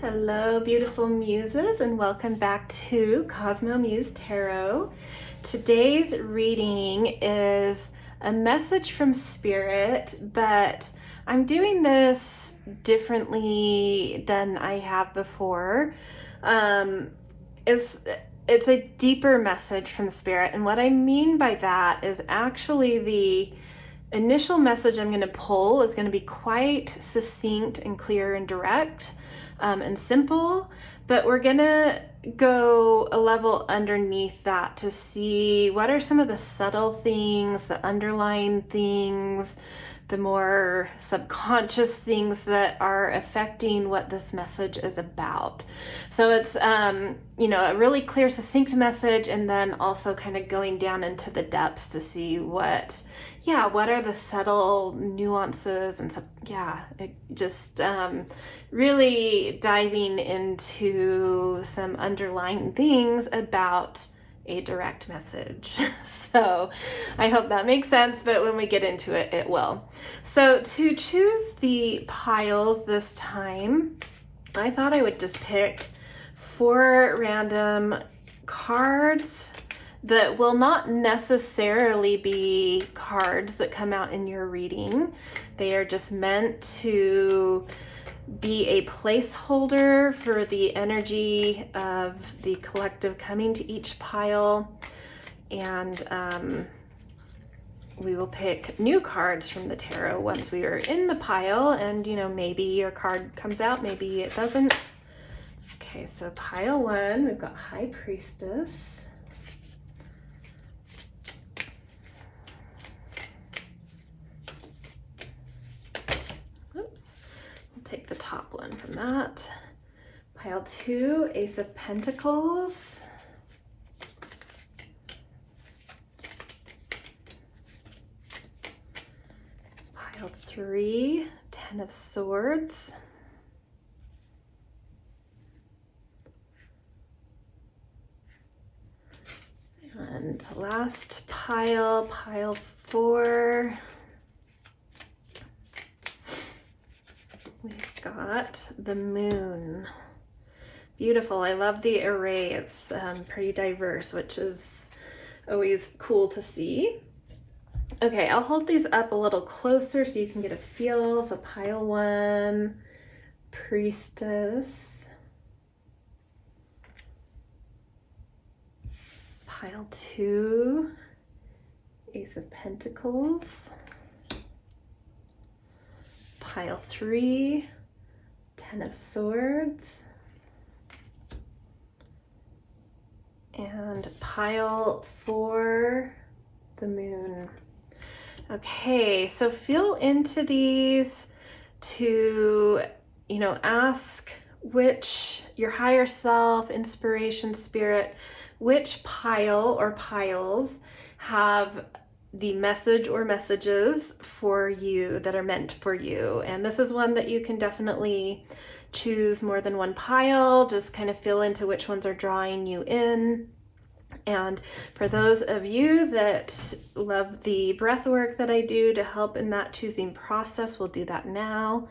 Hello, beautiful muses, and welcome back to Cosmo Muse Tarot. Today's reading is a message from Spirit, but I'm doing this differently than I have before. It's a deeper message from Spirit, and what I mean by that is actually the initial message I'm going to pull is going to be quite succinct and clear and direct. And simple, but we're gonna go a level underneath that to see what are some of the subtle things, the underlying things, the more subconscious things that are affecting what this message is about. So it's, a really clear, succinct message, and then also kind of going down into the depths to see what are the subtle nuances and stuff. Really diving into some underlying things about a direct message. So I hope that makes sense, but when we get into it, it will. So to choose the piles this time, I thought I would just pick 4 random cards that will not necessarily be cards that come out in your reading. They are just meant to be a placeholder for the energy of the collective coming to each pile. And we will pick new cards from the tarot once we are in the pile, and maybe your card comes out, maybe it doesn't. Okay, so pile 1, we've got High Priestess. Take the top one from that. Pile 2, Ace of Pentacles. Pile 3, 10 of Swords. And last pile, pile 4. We've got the Moon. Beautiful. I love the array. It's pretty diverse, which is always cool to see. Okay, I'll hold these up a little closer so you can get a feel. So pile 1, Priestess. Pile 2, Ace of Pentacles. Pile 3, 10 of Swords. And pile 4, the Moon. Okay, so feel into these to, ask which your higher self, inspiration, spirit, which pile or piles have the message or messages for you that are meant for you. And this is one that you can definitely choose more than one pile, just kind of feel into which ones are drawing you in. And for those of you that love the breath work that I do to help in that choosing process, we'll do that now.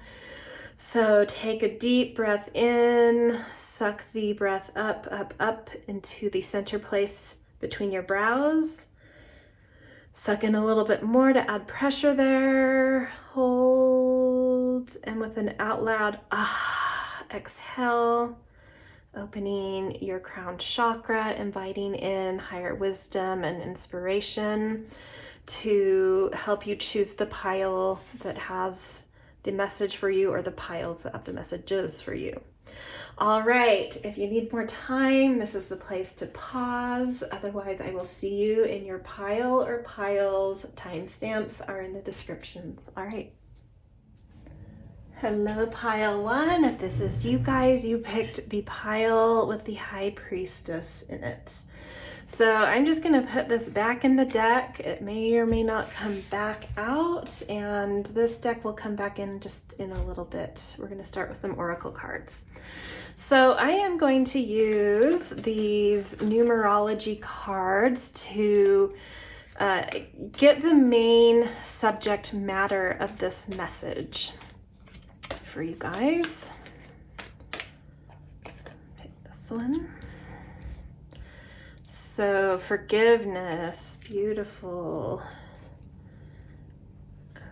So take a deep breath in, suck the breath up, up, up into the center place between your brows. Suck in a little bit more to add pressure there. Hold, and with an out loud exhale, opening your crown chakra, inviting in higher wisdom and inspiration to help you choose the pile that has the message for you, or the piles that have the messages for you. All right, if you need more time, this is the place to pause. Otherwise, I will see you in your pile or piles. Timestamps are in the descriptions. All right. Hello, pile 1. If this is you guys, you picked the pile with the High Priestess in it. So I'm just going to put this back in the deck. It may or may not come back out, and this deck will come back in just in a little bit. We're going to start with some oracle cards. So I am going to use these numerology cards to get the main subject matter of this message for you guys. one. So forgiveness, beautiful.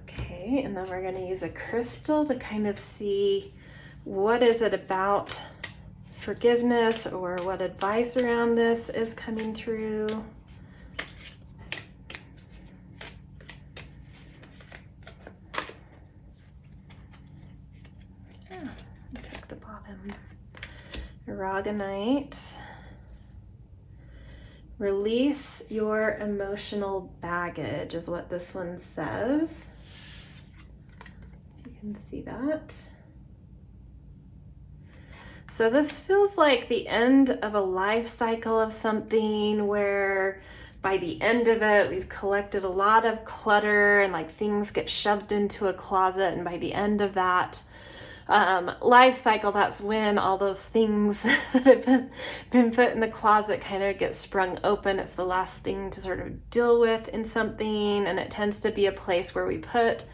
Okay, and then we're going to use a crystal to kind of see what is it about forgiveness, or what advice around this is coming through. Yeah, pick the bottom. Aragonite. Release your emotional baggage is what this one says. If you can see that. So this feels like the end of a life cycle of something where by the end of it, we've collected a lot of clutter and like things get shoved into a closet. And by the end of that life cycle, that's when all those things that have been put in the closet kind of get sprung open. It's the last thing to sort of deal with in something, and it tends to be a place where we put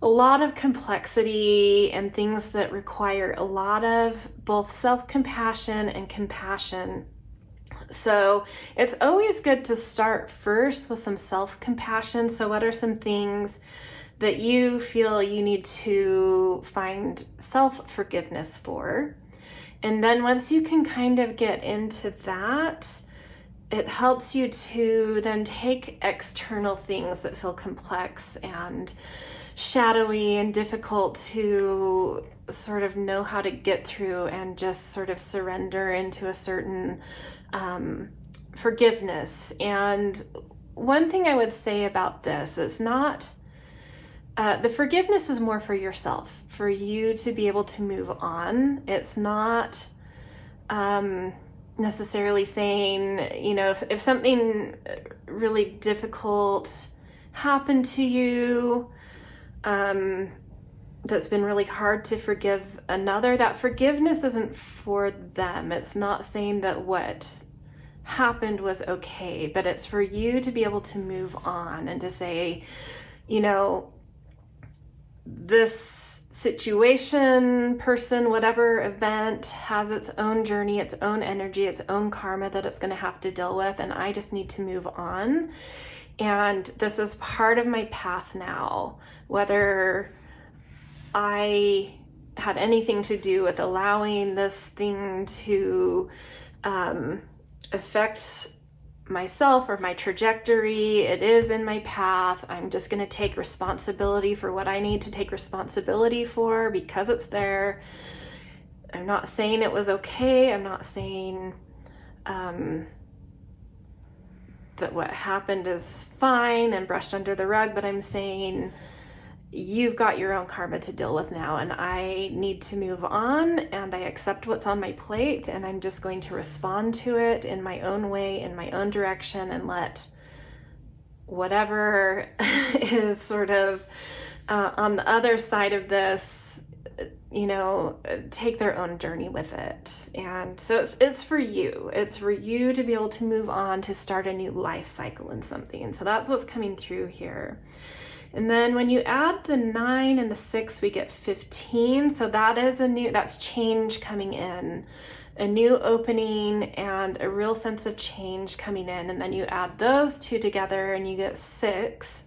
a lot of complexity and things that require a lot of both self-compassion and compassion. So it's always good to start first with some self-compassion. So what are some things that you feel you need to find self-forgiveness for? And then once you can kind of get into that, it helps you to then take external things that feel complex and shadowy and difficult to sort of know how to get through, and just sort of surrender into a certain forgiveness. And one thing I would say about this is not the forgiveness is more for yourself, for you to be able to move on. It's not necessarily saying, you know, if something really difficult happened to you, that's been really hard to forgive another, that forgiveness isn't for them. It's not saying that what happened was okay, but it's for you to be able to move on and to say, you know, this situation, person, whatever event has its own journey, its own energy, its own karma that it's going to have to deal with, and I just need to move on. And this is part of my path now, whether I had anything to do with allowing this thing to affect myself or my trajectory. It is in my path. I'm just going to take responsibility for what I need to take responsibility for because it's there. I'm not saying it was okay. I'm not saying that what happened is fine and brushed under the rug, but I'm saying you've got your own karma to deal with now, and I need to move on, and I accept what's on my plate, and I'm just going to respond to it in my own way, in my own direction, and let whatever is sort of on the other side of this, you know, take their own journey with it. And so it's for you. It's for you to be able to move on, to start a new life cycle in something. So that's what's coming through here. And then when you add the 9 and the 6, we get 15. So that is that's change coming in, a new opening and a real sense of change coming in. And then you add those two together and you get 6,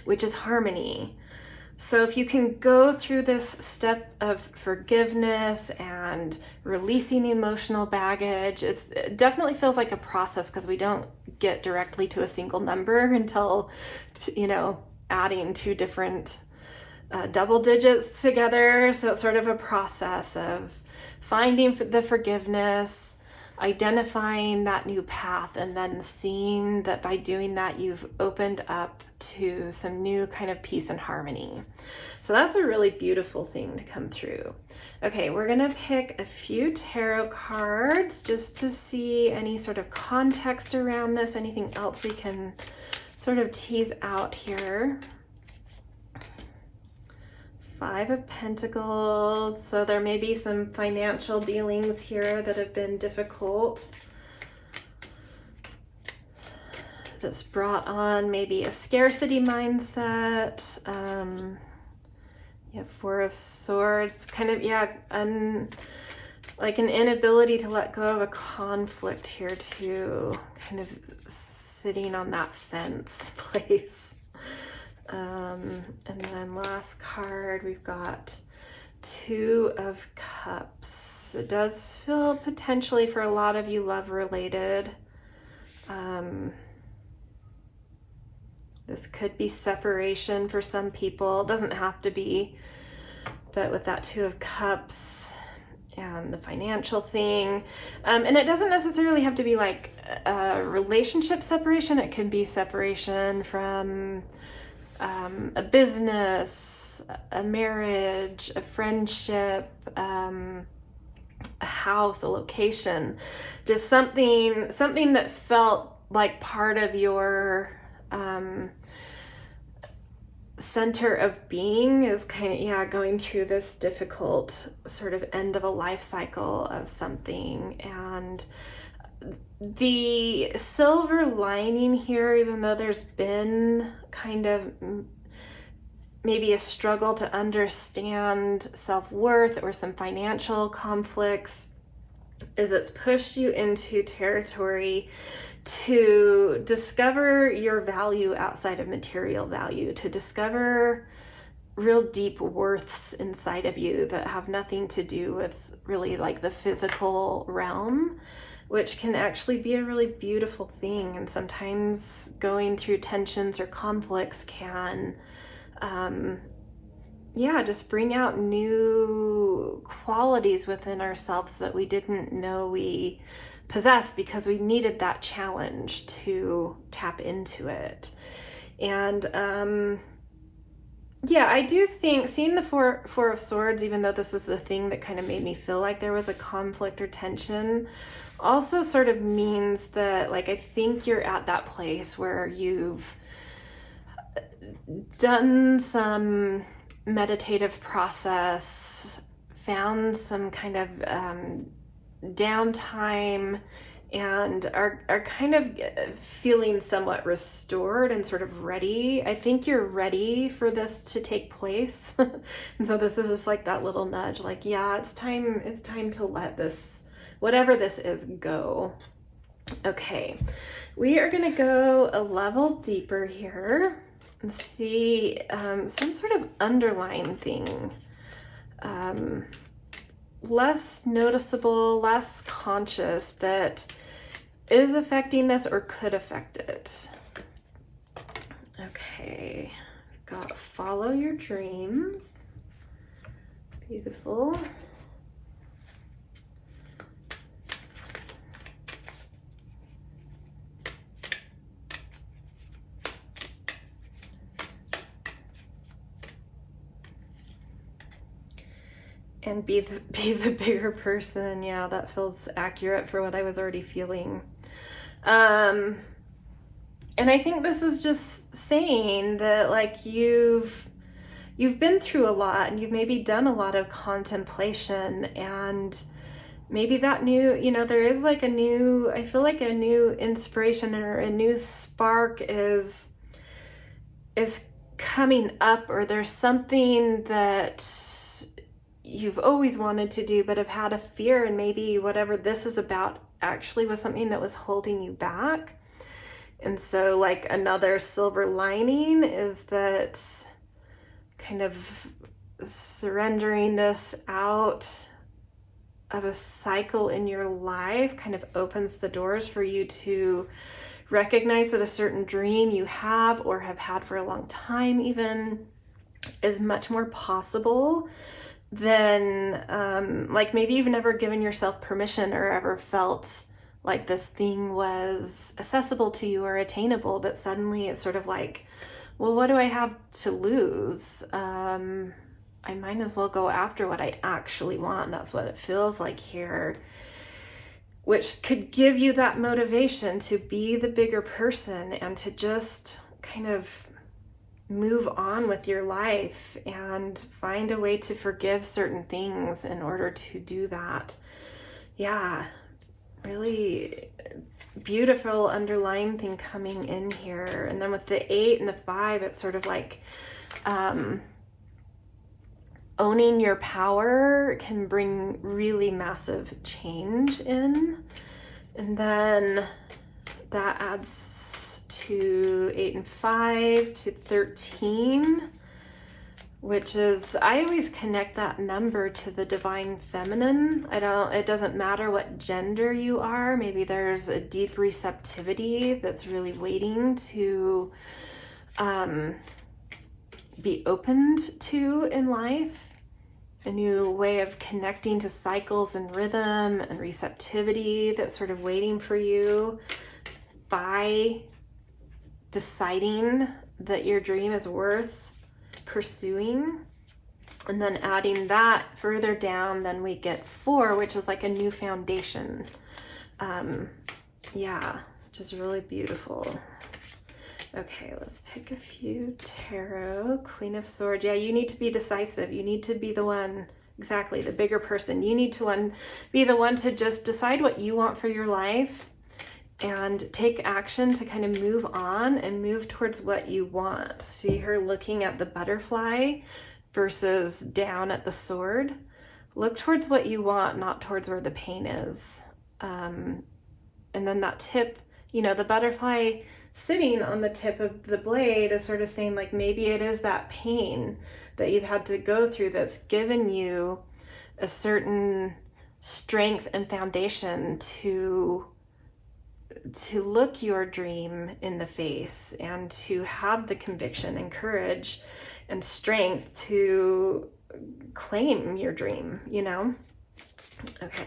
which is harmony. So if you can go through this step of forgiveness and releasing emotional baggage, it definitely feels like a process because we don't get directly to a single number until, you know, adding 2 different double digits together. So it's sort of a process of finding the forgiveness, identifying that new path, and then seeing that by doing that, you've opened up to some new kind of peace and harmony. So that's a really beautiful thing to come through. Okay, we're gonna pick a few tarot cards just to see any sort of context around this, anything else we can sort of tease out here. 5 of Pentacles. So there may be some financial dealings here that have been difficult. That's brought on maybe a scarcity mindset. You have 4 of Swords, kind of, yeah, like an inability to let go of a conflict here too, kind of sitting on that fence place. And then last card, we've got Two of Cups. It does feel potentially for a lot of you love related. This could be separation for some people. It doesn't have to be, but with that Two of Cups and the financial thing, and it doesn't necessarily have to be like a relationship separation. It can be separation from a business, a marriage, a friendship, a house, a location, just something that felt like part of your center of being is kind of, yeah, going through this difficult sort of end of a life cycle of something. And the silver lining here, even though there's been kind of maybe a struggle to understand self-worth or some financial conflicts, is it's pushed you into territory to discover your value outside of material value, to discover real deep worths inside of you that have nothing to do with really like the physical realm, which can actually be a really beautiful thing. And sometimes going through tensions or conflicts can just bring out new qualities within ourselves that we didn't know we possessed because we needed that challenge to tap into it. And I do think seeing the Four of Swords, even though this is the thing that kind of made me feel like there was a conflict or tension, also sort of means that, like, I think you're at that place where you've done some meditative process, found some kind of downtime, and are kind of feeling somewhat restored and sort of ready. I think you're ready for this to take place. And so this is just like that little nudge, like, yeah, it's time to let this, whatever this is, go. Okay, we are gonna go a level deeper here and see some sort of underlying thing. Less noticeable, less conscious, that is affecting this or could affect it. Okay, we've got follow your dreams. Beautiful. And be the bigger person. Yeah, that feels accurate for what I was already feeling. And I think this is just saying that, like, you've been through a lot, and you've maybe done a lot of contemplation, and maybe that new, there is like I feel like a new inspiration or a new spark is coming up, or there's something that you've always wanted to do but have had a fear, and maybe whatever this is about actually was something that was holding you back. And so, like, another silver lining is that kind of surrendering this out of a cycle in your life kind of opens the doors for you to recognize that a certain dream you have or have had for a long time even is much more possible than like maybe you've never given yourself permission or ever felt like this thing was accessible to you or attainable, but suddenly it's sort of like, well, what do I have to lose? I might as well go after what I actually want. That's what it feels like here, which could give you that motivation to be the bigger person and to just kind of move on with your life and find a way to forgive certain things in order to do that. Yeah, really beautiful underlying thing coming in here. And then with the 8 and the 5, it's sort of like owning your power can bring really massive change in. And then that adds to 8 and 5 to 13, which is, I always connect that number to the divine feminine. It doesn't matter what gender you are. Maybe there's a deep receptivity that's really waiting to be opened to in life. A new way of connecting to cycles and rhythm and receptivity that's sort of waiting for you by deciding that your dream is worth pursuing. And then adding that further down, then we get 4, which is like a new foundation. Yeah, which is really beautiful. Okay, let's pick a few tarot. Queen of Swords. Yeah, you need to be decisive. You need to be the one, exactly, the bigger person. You need to be the one to just decide what you want for your life and take action to kind of move on and move towards what you want. See her looking at the butterfly versus down at the sword. Look towards what you want, not towards where the pain is. And then that tip, you know, the butterfly sitting on the tip of the blade is sort of saying, like, maybe it is that pain that you've had to go through that's given you a certain strength and foundation to look your dream in the face and to have the conviction and courage and strength to claim your dream, you know? Okay.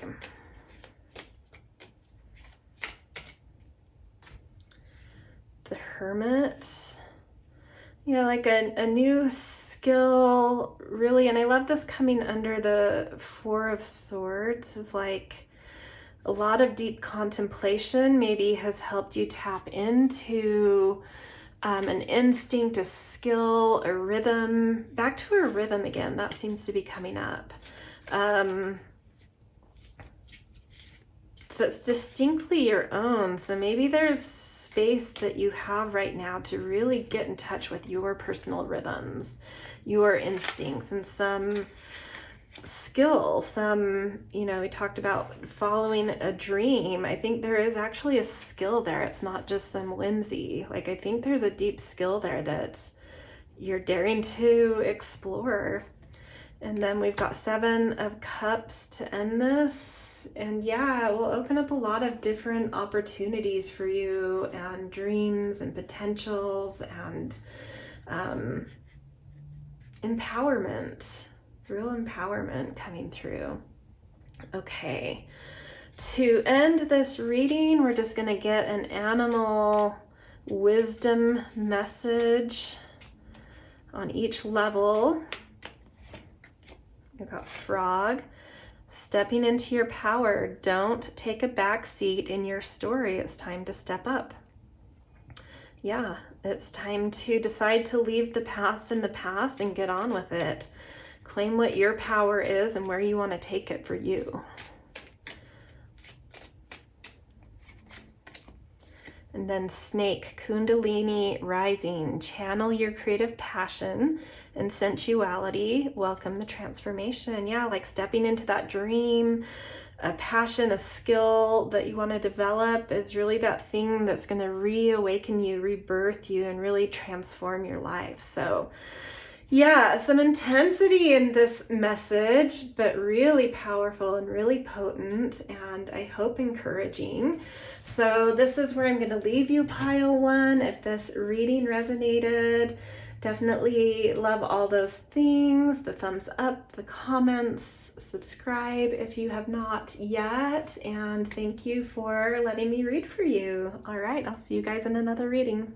The Hermit, you know, like a new skill, really. And I love this coming under the 4 of Swords, is like a lot of deep contemplation maybe has helped you tap into an instinct, a skill, a rhythm, back to a rhythm again. That seems to be coming up. That's distinctly your own. So maybe there's space that you have right now to really get in touch with your personal rhythms, your instincts, and some skill, you know, we talked about following a dream. I think there is actually a skill there. It's not just some whimsy. Like, I think there's a deep skill there that you're daring to explore. And then we've got 7 of Cups to end this. And yeah, it will open up a lot of different opportunities for you, and dreams and potentials and empowerment, real empowerment coming through. Okay, to end this reading, we're just going to get an animal wisdom message on each level. We've got Frog. Stepping into your power. Don't take a back seat in your story. It's time to step up. Yeah, it's time to decide to leave the past in the past and get on with it. Claim what your power is and where you want to take it for you. And then Snake, Kundalini rising. Channel your creative passion and sensuality. Welcome the transformation. Yeah, like stepping into that dream, a passion, a skill that you want to develop is really that thing that's going to reawaken you, rebirth you, and really transform your life. So yeah, some intensity in this message, but really powerful and really potent, and I hope encouraging. So this is where I'm going to leave you, pile 1. If this reading resonated, definitely love all those things, the thumbs up, the comments, subscribe if you have not yet, and thank you for letting me read for you. All right, I'll see you guys in another reading.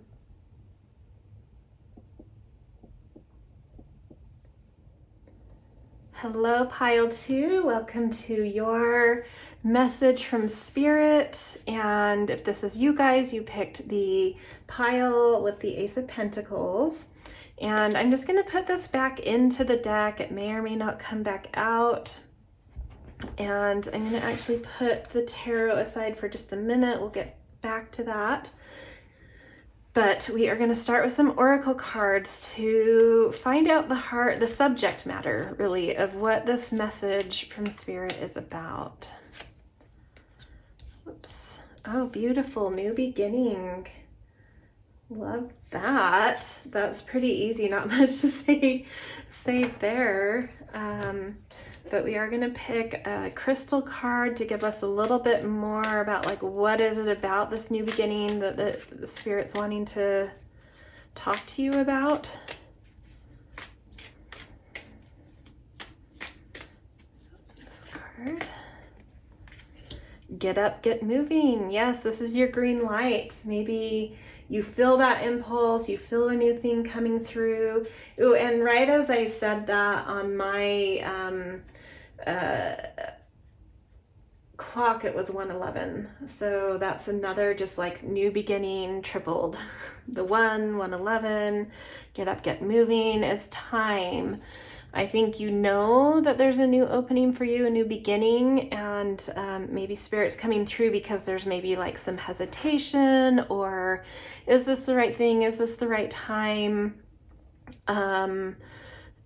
Hello, pile 2. Welcome to your message from Spirit. And if this is you guys, you picked the pile with the Ace of Pentacles. And I'm just going to put this back into the deck. It may or may not come back out. And I'm going to actually put the tarot aside for just a minute. We'll get back to that. But we are going to start with some oracle cards to find out the subject matter, really, of what this message from Spirit is about. Oops. Oh, beautiful. New beginning. Love that. That's pretty easy. Not much to say there. But we are going to pick a crystal card to give us a little bit more about, like, what is it about this new beginning that the Spirit's wanting to talk to you about. This card. Get up, get moving. Yes, this is your green light. Maybe you feel that impulse, you feel a new thing coming through. Ooh, and right as I said that on my clock, it was 111. So that's another just like new beginning tripled. The 111, get up, get moving. It's time. I think you know that there's a new opening for you, a new beginning, and maybe Spirit's coming through because there's maybe like some hesitation, or is this the right thing? Is this the right time?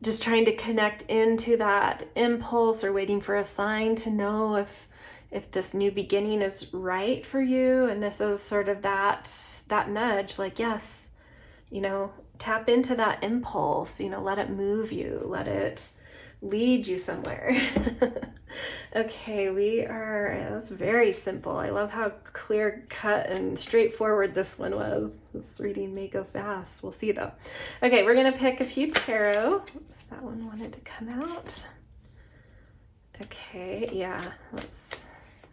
Just trying to connect into that impulse or waiting for a sign to know if this new beginning is right for you. And this is sort of that nudge, like, yes, you know, tap into that impulse, you know, let it move you, let it lead you somewhere. Okay, that's very simple. I love how clear cut and straightforward this one was. This reading may go fast. We'll see though. Okay, we're gonna pick a few tarot. Oops, that one wanted to come out. Okay, yeah,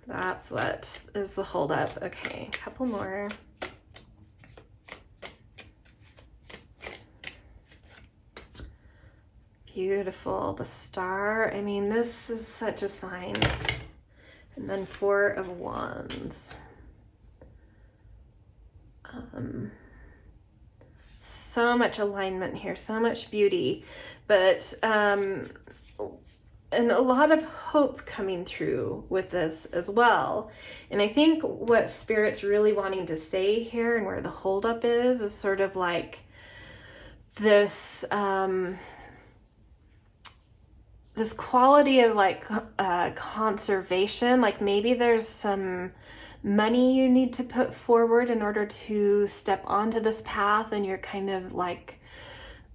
that's what is the holdup. Okay, a couple more. Beautiful. The Star. I mean, this is such a sign. And then 4 of Wands. So much alignment here, so much beauty, but and a lot of hope coming through with this as well. And I think what Spirit's really wanting to say here, and where the holdup is sort of like this this quality of like conservation. Like maybe there's some money you need to put forward in order to step onto this path, and you're kind of like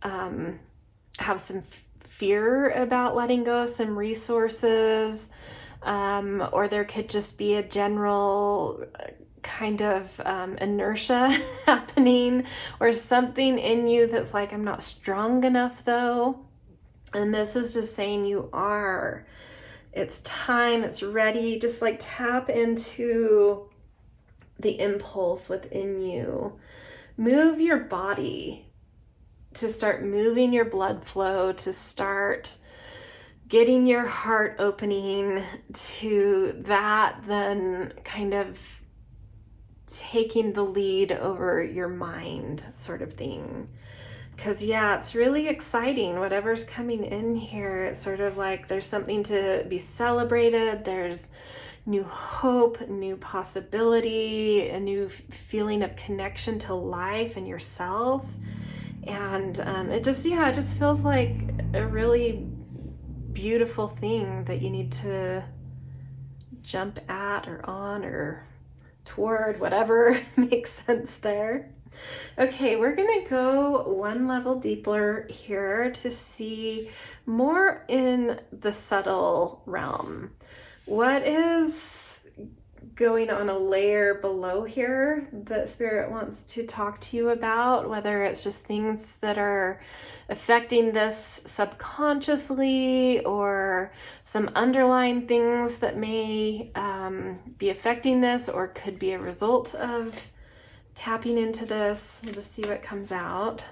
have some fear about letting go of some resources, or there could just be a general kind of inertia happening, or something in you that's like, I'm not strong enough though. And this is just saying you are. It's time, it's ready. Just like tap into the impulse within you. Move your body to start moving your blood flow, to start getting your heart opening to that, then kind of taking the lead over your mind sort of thing. Because yeah, it's really exciting, whatever's coming in here. It's sort of like there's something to be celebrated. There's new hope, new possibility, a new feeling of connection to life and yourself. And it just feels like a really beautiful thing that you need to jump at or on or toward, whatever makes sense there. Okay, we're gonna go one level deeper here to see more in the subtle realm. What is going on a layer below here that Spirit wants to talk to you about, whether it's just things that are affecting this subconsciously, or some underlying things that may be affecting this, or could be a result of tapping into this. We'll just see what comes out.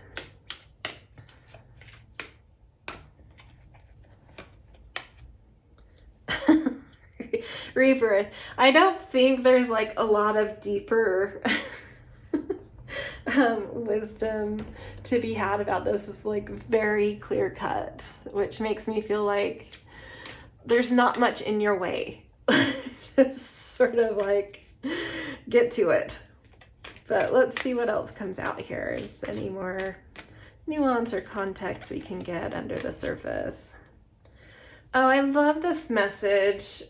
Rebirth. I don't think there's like a lot of deeper wisdom to be had about this. It's like very clear cut, which makes me feel like there's not much in your way. Just sort of like get to it. But let's see what else comes out here. Is any more nuance or context we can get under the surface? Oh, I love this message,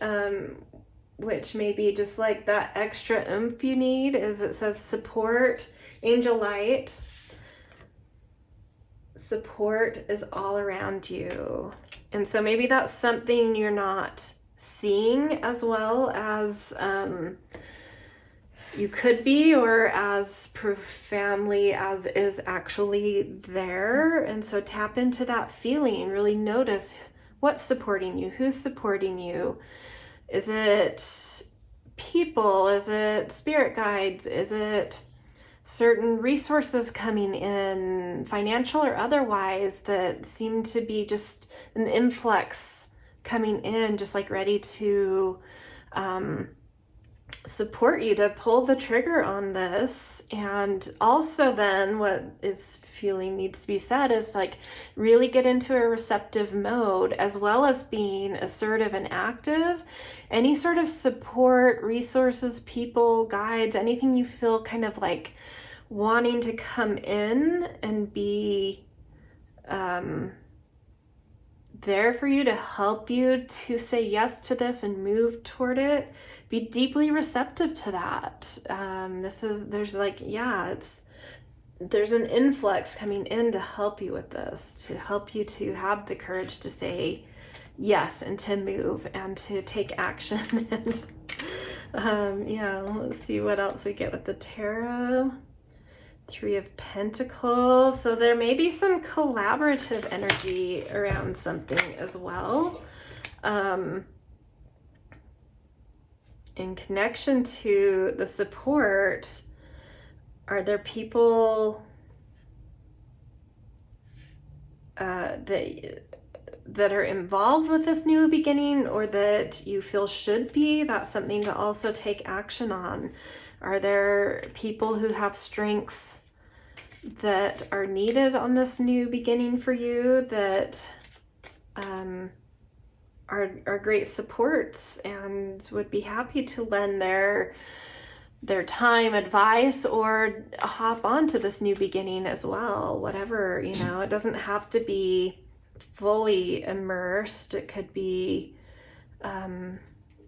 which may be just like that extra oomph you need, is it says support, angel light. Support is all around you. And so maybe that's something you're not seeing as well as you could be, or as profoundly as is actually there. And so tap into that feeling, really notice what's supporting you, who's supporting you. Is it people? Is it spirit guides? Is it certain resources coming in, financial or otherwise, that seem to be just an influx coming in, just like ready to support you to pull the trigger on this? And also then what is feeling needs to be said is like really get into a receptive mode, as well as being assertive and active. Any sort of support, resources, people, guides, anything you feel kind of like wanting to come in and be there for you, to help you to say yes to this and move toward it. Be deeply receptive to that. There's an influx coming in to help you with this, to help you to have the courage to say yes and to move and to take action. And let's see what else we get with the tarot. Three of Pentacles. So there may be some collaborative energy around something as well. In connection to the support, are there people that are involved with this new beginning, or that you feel should be? That's something to also take action on. Are there people who have strengths that are needed on this new beginning for you, that are great supports and would be happy to lend their time, advice, or hop onto this new beginning as well? Whatever, it doesn't have to be fully immersed. It could be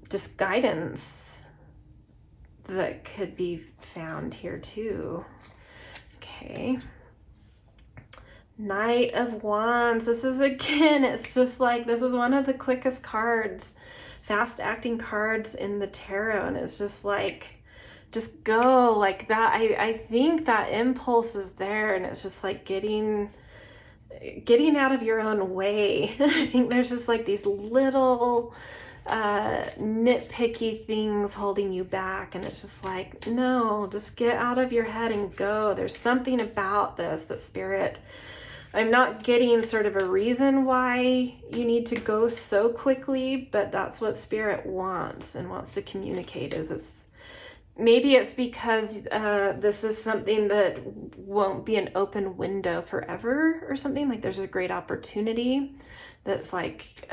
just guidance that could be found here too. Okay. Knight of Wands. This is, again, it's just like, this is one of the quickest cards, fast acting cards in the tarot. And it's just like, just go like that. I think that impulse is there, and it's just like getting out of your own way. I think there's just like these little nitpicky things holding you back, and it's just like, no, just get out of your head and go. There's something about this that Spirit, I'm not getting sort of a reason why you need to go so quickly, but that's what Spirit wants and wants to communicate. Maybe it's because this is something that won't be an open window forever or something. Like there's a great opportunity that's like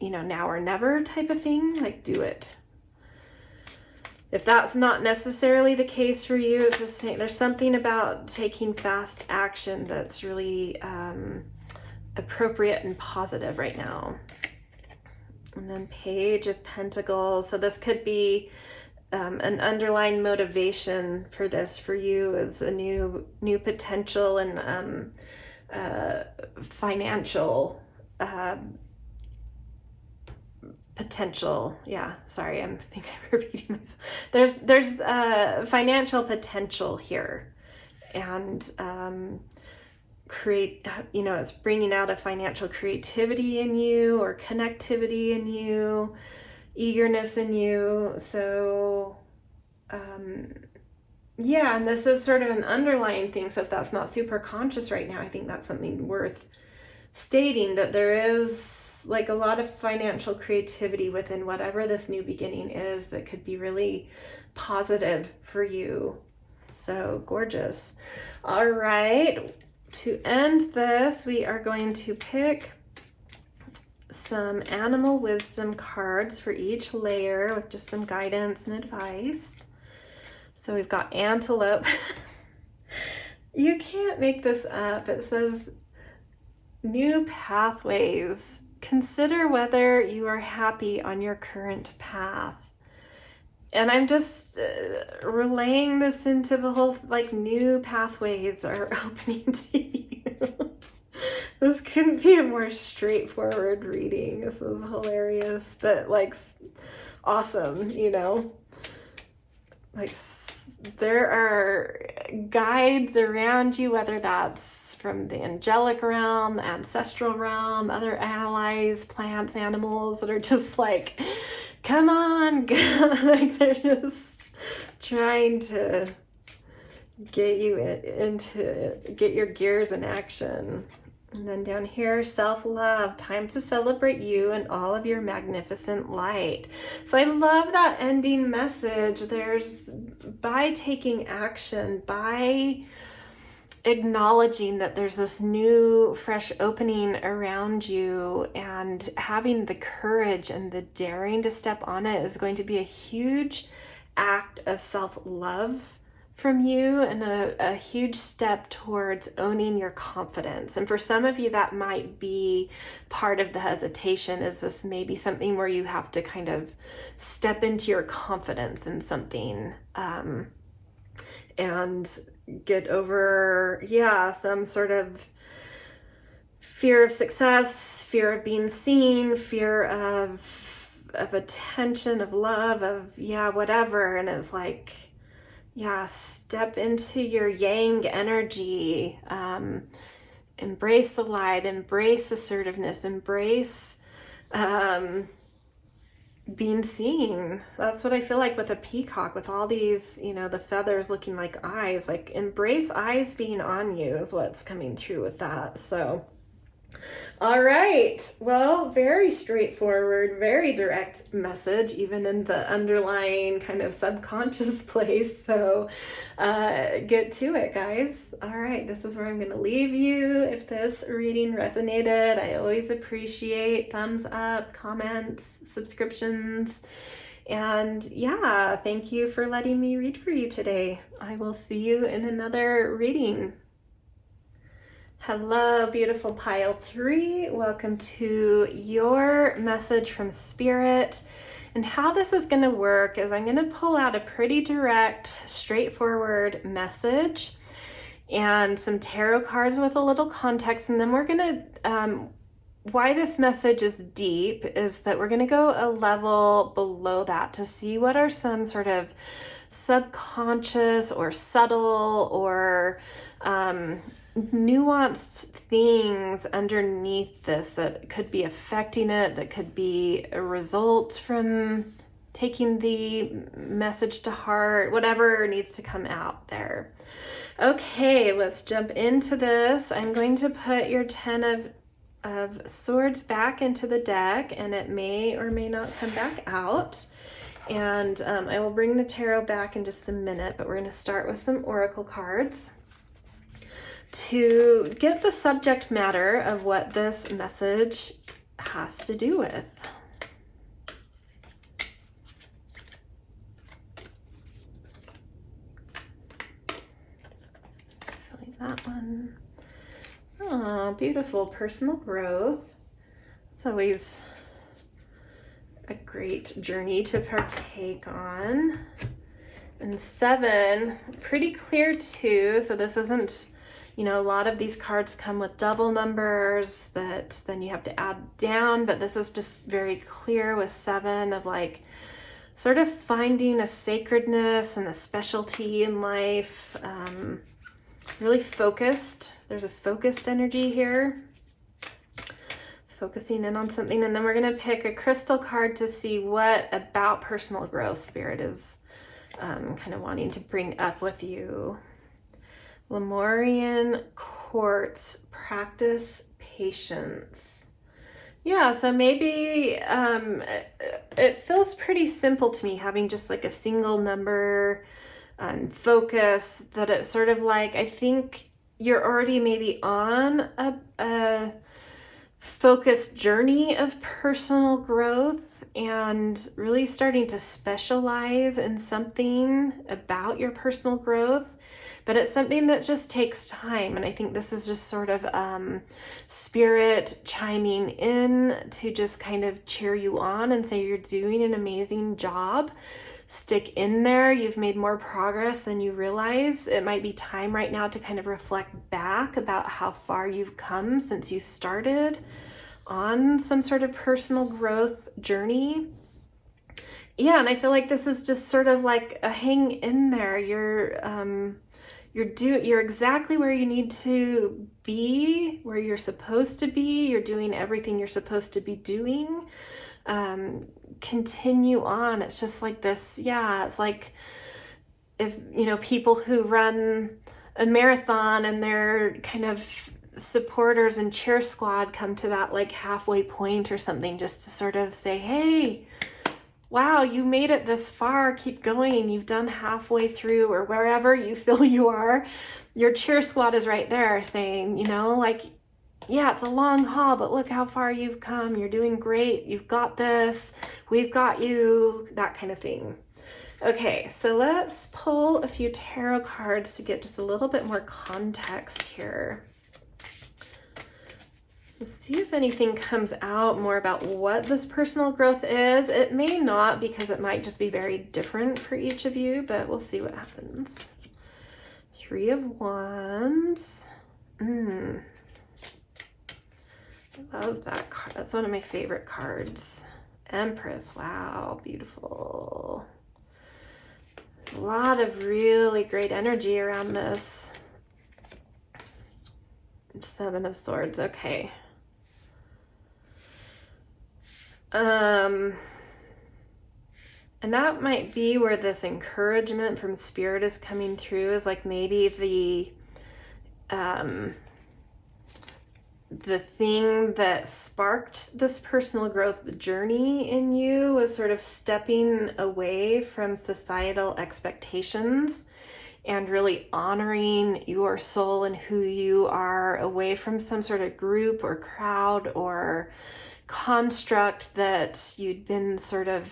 now or never type of thing. Like, do it. If that's not necessarily the case for you, it's just saying there's something about taking fast action that's really appropriate and positive right now. And then Page of Pentacles. So this could be an underlying motivation for this for you is a new potential and financial potential. Yeah, sorry, I think I'm repeating myself. There's financial potential here, and it's bringing out a financial creativity in you, or connectivity in you, eagerness in you. So and this is sort of an underlying thing. So if that's not super conscious right now, I think that's something worth stating, that there is like a lot of financial creativity within whatever this new beginning is that could be really positive for you. So gorgeous. All right, to end this, we are going to pick some animal wisdom cards for each layer with just some guidance and advice. So we've got antelope. You can't make this up. It says new pathways. Consider whether you are happy on your current path. And I'm just relaying this into the whole, like, new pathways are opening to you. This couldn't be a more straightforward reading. This is hilarious, but like awesome, you know? Like, there are guides around you, whether that's from the angelic realm, the ancestral realm, other allies, plants, animals that are just like, come on, like they're just trying to get you get your gears in action. And then down here, self-love, time to celebrate you and all of your magnificent light. So I love that ending message. There's, by taking action, by acknowledging that there's this new, fresh opening around you, and having the courage and the daring to step on it is going to be a huge act of self-love from you, and a huge step towards owning your confidence. And for some of you, that might be part of the hesitation. Is this maybe something where you have to kind of step into your confidence in something, and get over, some sort of fear of success, fear of being seen, fear of attention, of love, of whatever. And it's like, step into your yang energy, embrace the light, embrace assertiveness, embrace being seen. That's what I feel like with a peacock, with all these, the feathers looking like eyes. Like, embrace eyes being on you is what's coming through with that. So, all right. Well, very straightforward, very direct message, even in the underlying kind of subconscious place. So get to it, guys. All right. This is where I'm going to leave you. If this reading resonated, I always appreciate thumbs up, comments, subscriptions. And thank you for letting me read for you today. I will see you in another reading. Hello, beautiful pile 3. Welcome to your message from Spirit. And how this is going to work is I'm going to pull out a pretty direct, straightforward message and some tarot cards with a little context. And then we're going to, why this message is deep is that we're going to go a level below that to see what are some sort of subconscious or subtle or nuanced things underneath this that could be affecting it, that could be a result from taking the message to heart, whatever needs to come out there. Okay, let's jump into this. I'm going to put your 10 of Swords back into the deck, and it may or may not come back out. And I will bring the tarot back in just a minute, but we're going to start with some oracle cards to get the subject matter of what this message has to do with. Feeling that one. Oh, beautiful. Personal growth. It's always a great journey to partake on. And 7, pretty clear too. So this isn't, a lot of these cards come with double numbers that then you have to add down, but this is just very clear with 7 of like sort of finding a sacredness and a specialty in life. Really focused. There's a focused energy here. Focusing in on something. And then we're going to pick a crystal card to see what about personal growth Spirit is kind of wanting to bring up with you. Lemurian quartz, practice patience. Yeah, so maybe it feels pretty simple to me having just like a single number and focus, that it's sort of like, I think you're already maybe on a focused journey of personal growth, and really starting to specialize in something about your personal growth. But it's something that just takes time. And I think this is just sort of spirit chiming in to just kind of cheer you on and say you're doing an amazing job. Stick in there. You've made more progress than you realize. It might be time right now to kind of reflect back about how far you've come since you started on some sort of personal growth journey. Yeah, and I feel like this is just sort of like a hang in there. You're exactly where you need to be, where you're supposed to be. You're doing everything you're supposed to be doing. Continue on. It's just like this. Yeah, it's like if, people who run a marathon and their kind of supporters and cheer squad come to that like halfway point or something, just to sort of say, hey, wow, you made it this far, keep going, you've done halfway through, or wherever you feel you are. Your cheer squad is right there saying, yeah, it's a long haul, but look how far you've come, you're doing great, you've got this, we've got you, that kind of thing. Okay, so let's pull a few tarot cards to get just a little bit more context here. Let's see if anything comes out more about what this personal growth is. It may not, because it might just be very different for each of you, but we'll see what happens. 3 of Wands. I love that card. That's one of my favorite cards. Empress. Wow, beautiful. A lot of really great energy around this. 7 of Swords. Okay. And that might be where this encouragement from Spirit is coming through, is like maybe the thing that sparked this personal growth journey in you was sort of stepping away from societal expectations and really honoring your soul and who you are, away from some sort of group or crowd or construct that you'd been sort of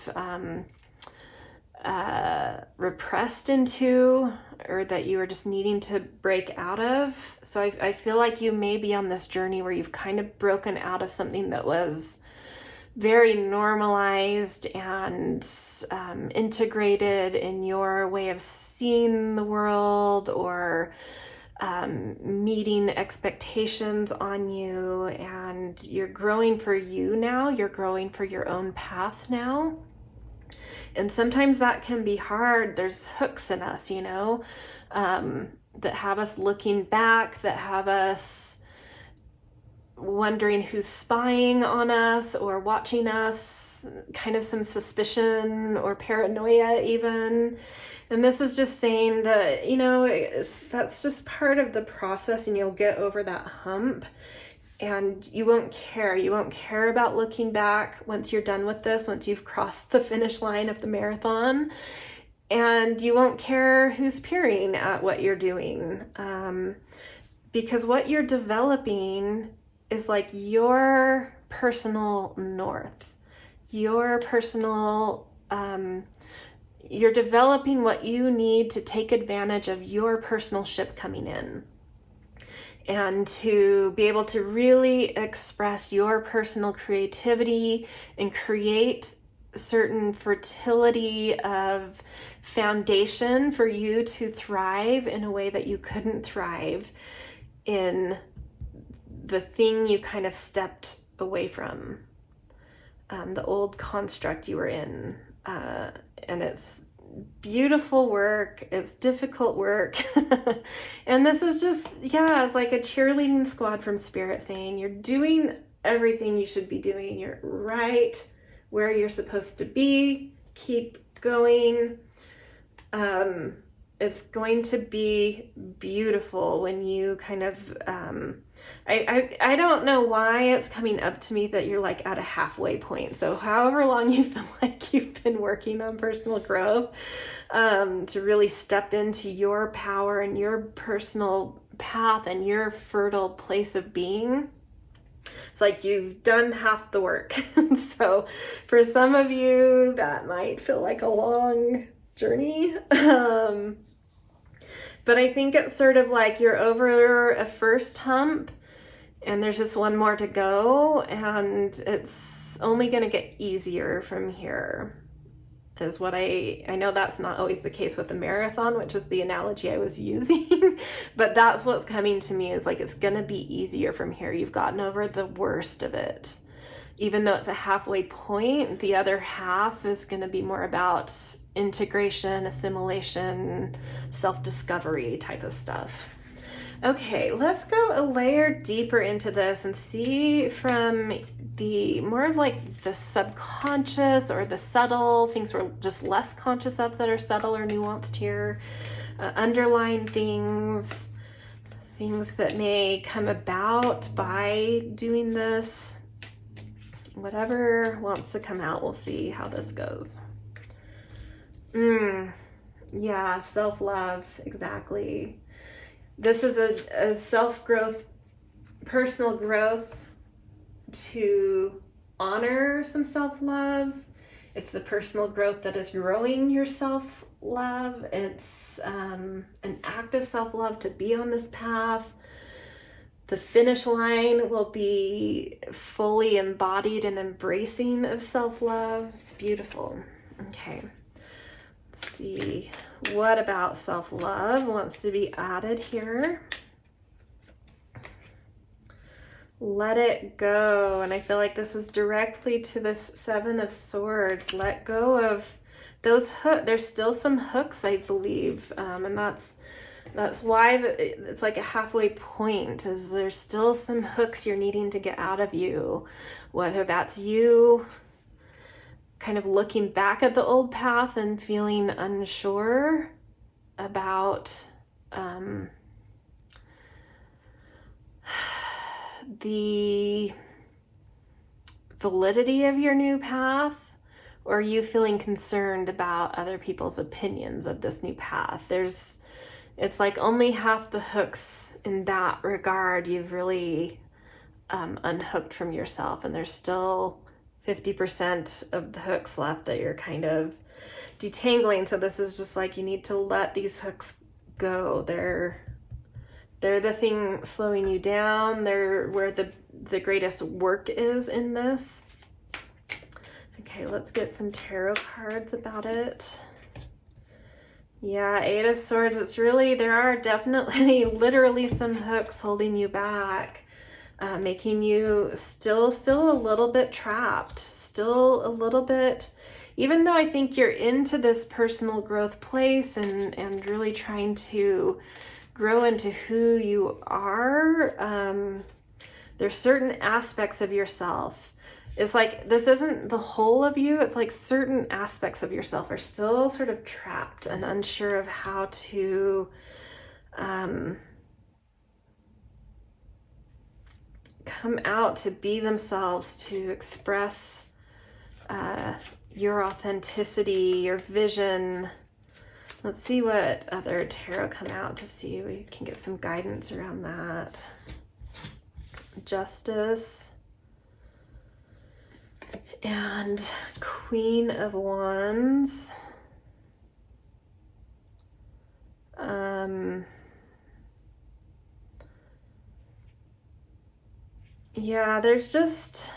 repressed into, or that you were just needing to break out of. So I feel like you may be on this journey where you've kind of broken out of something that was very normalized and integrated in your way of seeing the world, or meeting expectations on you, and you're growing for you now. You're growing for your own path now. And sometimes that can be hard. There's hooks in us, that have us looking back, that have us wondering who's spying on us or watching us, kind of some suspicion or paranoia even. And this is just saying that, that's just part of the process, and you'll get over that hump, and you won't care. You won't care about looking back once you're done with this, once you've crossed the finish line of the marathon, and you won't care who's peering at what you're doing, because what you're developing is like your personal north, your personal, you're developing what you need to take advantage of your personal ship coming in, and to be able to really express your personal creativity and create certain fertility of foundation for you to thrive in a way that you couldn't thrive in the thing you kind of stepped away from, the old construct you were in. And it's beautiful work, it's difficult work. And this is just, it's like a cheerleading squad from Spirit saying you're doing everything you should be doing. You're right where you're supposed to be. Keep going. It's going to be beautiful when you kind of, I don't know why it's coming up to me that you're like at a halfway point. So however long you feel like you've been working on personal growth, to really step into your power and your personal path and your fertile place of being, It's like you've done half the work. So for some of you, that might feel like a long journey. But I think it's sort of like you're over a first hump and there's just one more to go, and it's only going to get easier from here. Is what I know that's not always the case with the marathon, which is the analogy I was using, but that's what's coming to me, is like it's gonna be easier from here. You've gotten over the worst of it. Even though it's a halfway point, the other half is gonna be more about integration, assimilation, self-discovery type of stuff. Okay, let's go a layer deeper into this and see from the more of like the subconscious or the subtle things we're just less conscious of that are subtle or nuanced here, underlying things that may come about by doing this. Whatever wants to come out, we'll see how this goes. Yeah, self-love, exactly. This is a self-growth, personal growth to honor some self-love. It's the personal growth that is growing your self-love. It's an act of self-love to be on this path. The finish line will be fully embodied and embracing of self-love. It's beautiful. Okay. Let's see, what about self-love wants to be added here? Let it go. And I feel like this is directly to this Seven of Swords. Let go of those hooks. There's still some hooks, I believe. And that's why it's like a halfway point, is there's still some hooks you're needing to get out of you. Whether that's you kind of looking back at the old path and feeling unsure about the validity of your new path, or you feeling concerned about other people's opinions of this new path. It's like only half the hooks in that regard you've really unhooked from yourself, and there's still 50% of the hooks left that you're kind of detangling. So this is just like, you need to let these hooks go. They're the thing slowing you down. They're where the greatest work is in this. Okay, let's get some tarot cards about it. Yeah, Eight of Swords. It's really, there are definitely literally some hooks holding you back. Making you still feel a little bit trapped, still a little bit, even though I think you're into this personal growth place and really trying to grow into who you are, there's certain aspects of yourself. It's like, this isn't the whole of you, it's like certain aspects of yourself are still sort of trapped and unsure of how to come out, to be themselves, to express your authenticity, your vision. Let's see what other tarot come out to see if we can get some guidance around that. Justice and Queen of Wands. Yeah, there's just,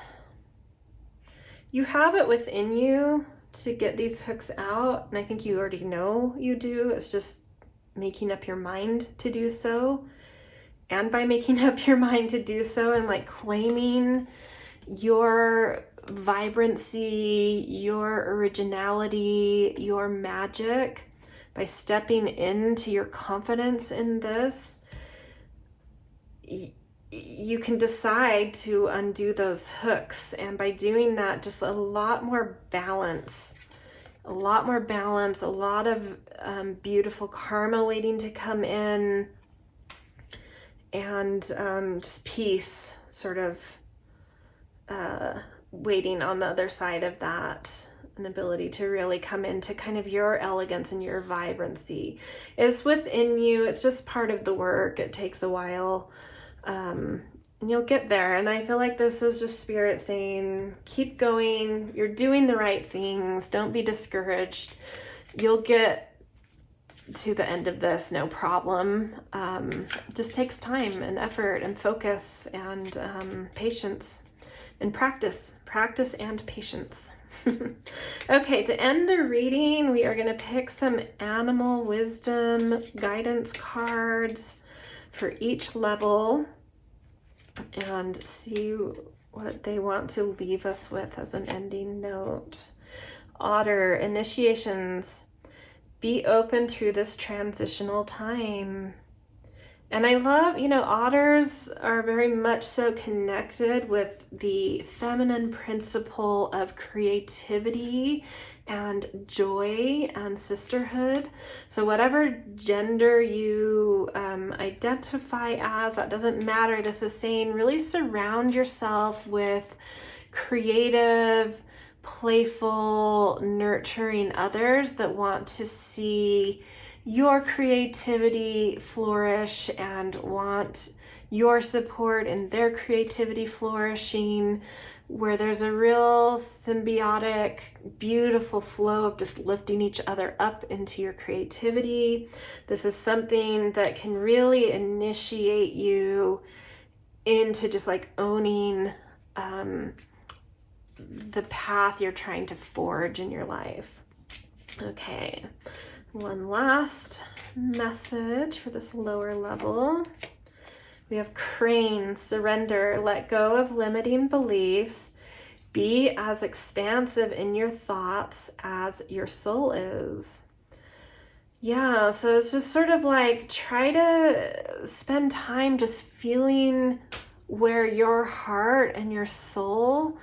you have it within you to get these hooks out, and I think you already know you do. It's just making up your mind to do so. And by making up your mind to do so and like claiming your vibrancy, your originality, your magic, by stepping into your confidence in this, you can decide to undo those hooks. And by doing that, just a lot more balance, a lot of beautiful karma waiting to come in, and just peace sort of waiting on the other side of that. An ability to really come into kind of your elegance and your vibrancy. It's within you. It's just part of the work. It takes a while. And you'll get there. And I feel like this is just Spirit saying, keep going. You're doing the right things. Don't be discouraged. You'll get to the end of this, no problem. Just takes time and effort and focus and patience and practice and patience. Okay, to end the reading, we are going to pick some animal wisdom guidance cards for each level and see what they want to leave us with as an ending note. Otter, initiations. Be open through this transitional time. And I love, otters are very much so connected with the feminine principle of creativity and joy and sisterhood. So whatever gender you identify as, that doesn't matter. This is saying really surround yourself with creative, playful, nurturing others that want to see your creativity flourish and want your support in their creativity flourishing, where there's a real symbiotic, beautiful flow of just lifting each other up into your creativity. This is something that can really initiate you into just like owning the path you're trying to forge in your life. Okay. One last message for this lower level. We have Crane, surrender, let go of limiting beliefs, be as expansive in your thoughts as your soul is. Yeah, so it's just sort of like try to spend time just feeling where your heart and your soul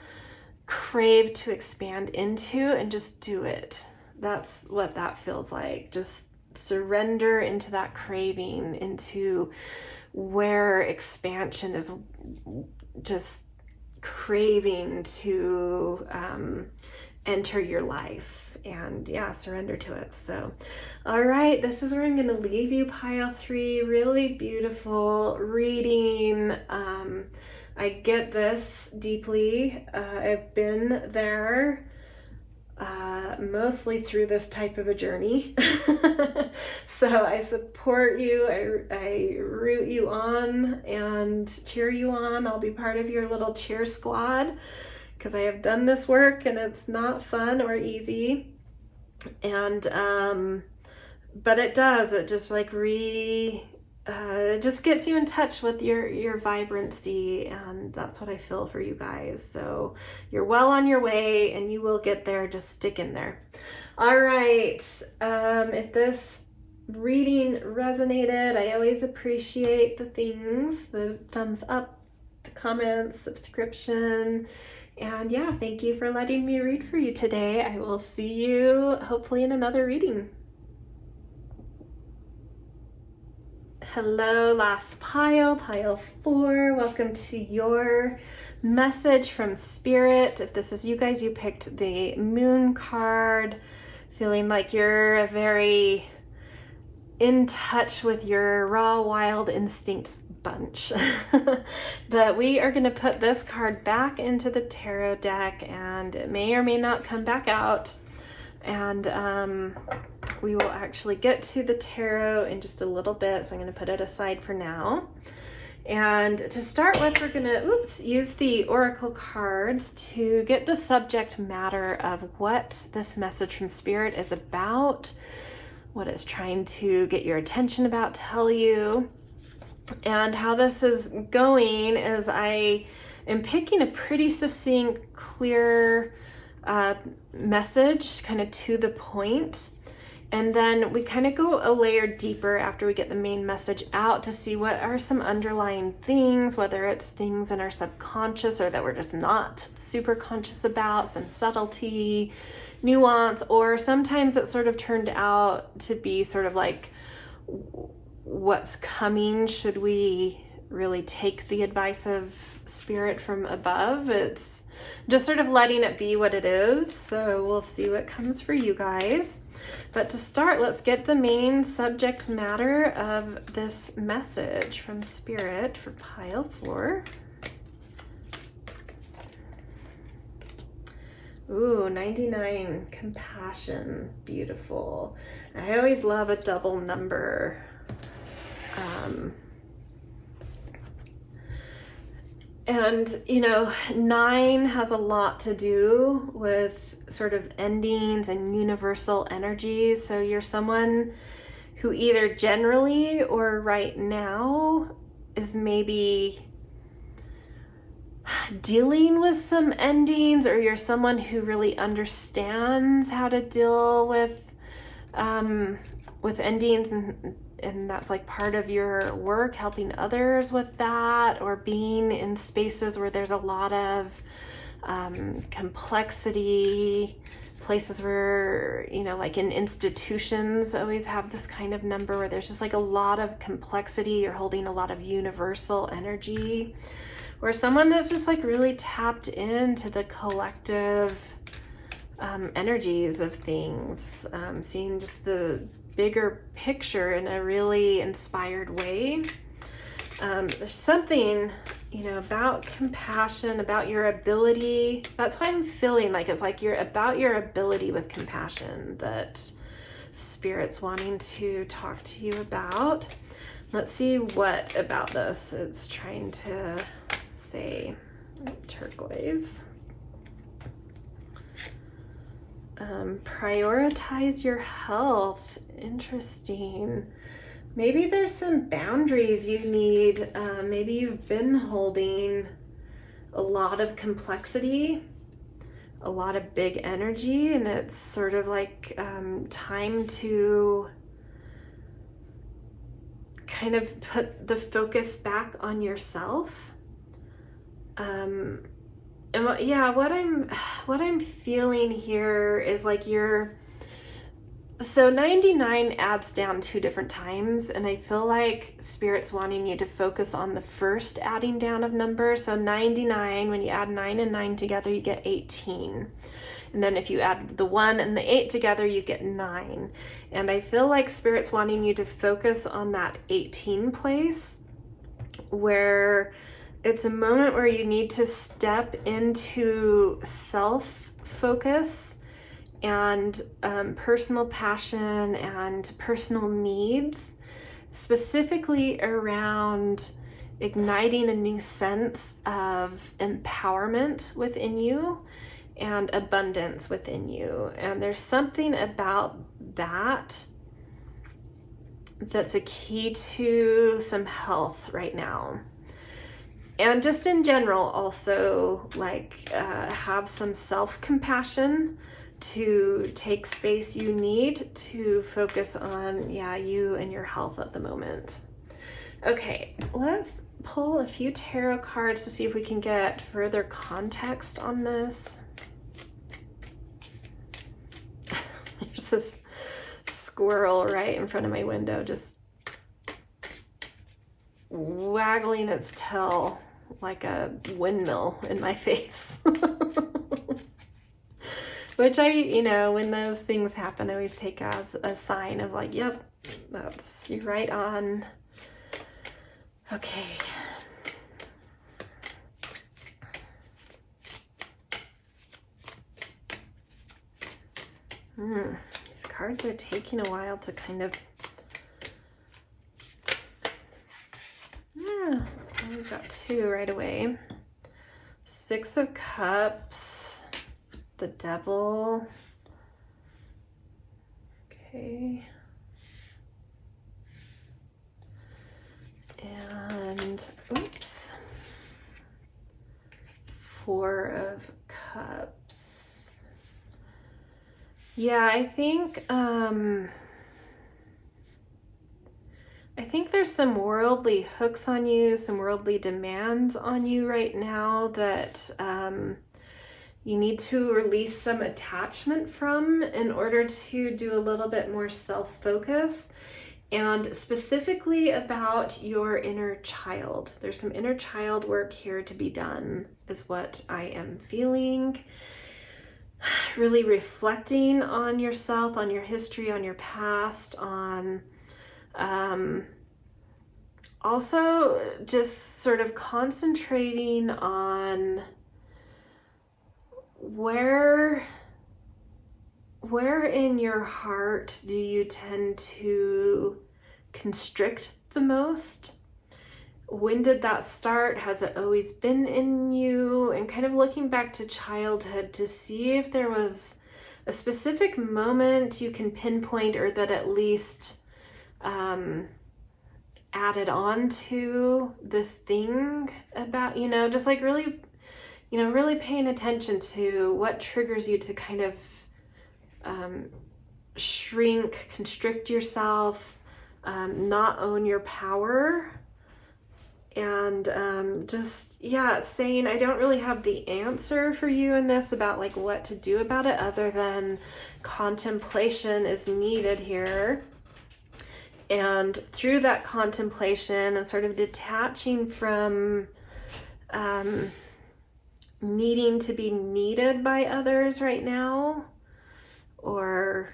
crave to expand into and just do it. That's what that feels like. Just surrender into that craving, into where expansion is just craving to enter your life. And yeah, surrender to it. So, all right, this is where I'm going to leave you, pile 3. Really beautiful reading. I get this deeply. I've been there. Mostly through this type of a journey. So I support you, I root you on and cheer you on. I'll be part of your little cheer squad because I have done this work and it's not fun or easy. And but it just like it just gets you in touch with your vibrancy, and that's what I feel for you guys. So you're well on your way and you will get there. Just stick in there. All right. If this reading resonated, I always appreciate the things, the thumbs up, the comments, subscription, and yeah, thank you for letting me read for you today. I will see you hopefully in another reading. Hello, last pile 4. Welcome to your message from Spirit. If this is you guys, you picked the Moon card, feeling like you're very in touch with your raw, wild instincts bunch. But we are going to put this card back into the tarot deck, and it may or may not come back out. And we will actually get to the tarot in just a little bit, so I'm going to put it aside for now. And to start with, we're going to use the oracle cards to get the subject matter of what this message from Spirit is about, what it's trying to get your attention about, tell you. And how this is going is I am picking a pretty succinct, clear message, kind of to the point. And then we kind of go a layer deeper after we get the main message out to see what are some underlying things, whether it's things in our subconscious or that we're just not super conscious about, some subtlety, nuance, or sometimes it sort of turned out to be sort of like what's coming. Should we really take the advice of Spirit from above? It's just sort of letting it be what it is. So we'll see what comes for you guys. But to start, let's get the main subject matter of this message from Spirit for pile 4. Ooh, 99, compassion, beautiful. I always love a double number. And, you know, 9 has a lot to do with sort of endings and universal energies. So you're someone who either generally or right now is maybe dealing with some endings, or you're someone who really understands how to deal with endings, and that's like part of your work, helping others with that, or being in spaces where there's a lot of complexity, places where, you know, like in institutions always have this kind of number where there's just like a lot of complexity. You're holding a lot of universal energy, or someone that's just like really tapped into the collective energies of things, seeing just the bigger picture in a really inspired way. There's something, you know, about compassion, about your ability. That's why I'm feeling like it's like you're about your ability with compassion that Spirit's wanting to talk to you about. Let's see what about this it's trying to say. Turquoise. Prioritize your health. Interesting. Maybe there's some boundaries you need. Maybe you've been holding a lot of complexity, a lot of big energy, and it's sort of like time to kind of put the focus back on yourself. And yeah, what I'm feeling here is like so 99 adds down 2 different times, and I feel like Spirit's wanting you to focus on the first adding down of numbers. So 99, when you add 9 and 9 together, you get 18. And then if you add the 1 and the 8 together, you get 9. And I feel like Spirit's wanting you to focus on that 18 place, where it's a moment where you need to step into self-focus and personal passion and personal needs, specifically around igniting a new sense of empowerment within you and abundance within you. And there's something about that that's a key to some health right now. And just in general, also, like, have some self-compassion to take space you need to focus on, you and your health at the moment. Okay, let's pull a few tarot cards to see if we can get further context on this. There's this squirrel right in front of my window, just waggling its tail like a windmill in my face. Which I, you know, when those things happen, I always take as a sign of like, yep, that's, you're right on. Okay. These cards are taking a while to kind of, we've got 2 right away. 6 of Cups, the Devil. Okay. And, oops. 4 of Cups. Yeah, I think there's some worldly hooks on you, some worldly demands on you right now that you need to release some attachment from in order to do a little bit more self-focus, and specifically about your inner child. There's some inner child work here to be done, is what I am feeling. Really reflecting on yourself, on your history, on your past, on also just sort of concentrating on where in your heart do you tend to constrict the most? When did that start? Has it always been in you? And kind of looking back to childhood to see if there was a specific moment you can pinpoint, or that at least added on to this thing about, just like really, really paying attention to what triggers you to kind of shrink, constrict yourself, not own your power. And saying I don't really have the answer for you in this about like what to do about it, other than contemplation is needed here. And through that contemplation and sort of detaching from needing to be needed by others right now, or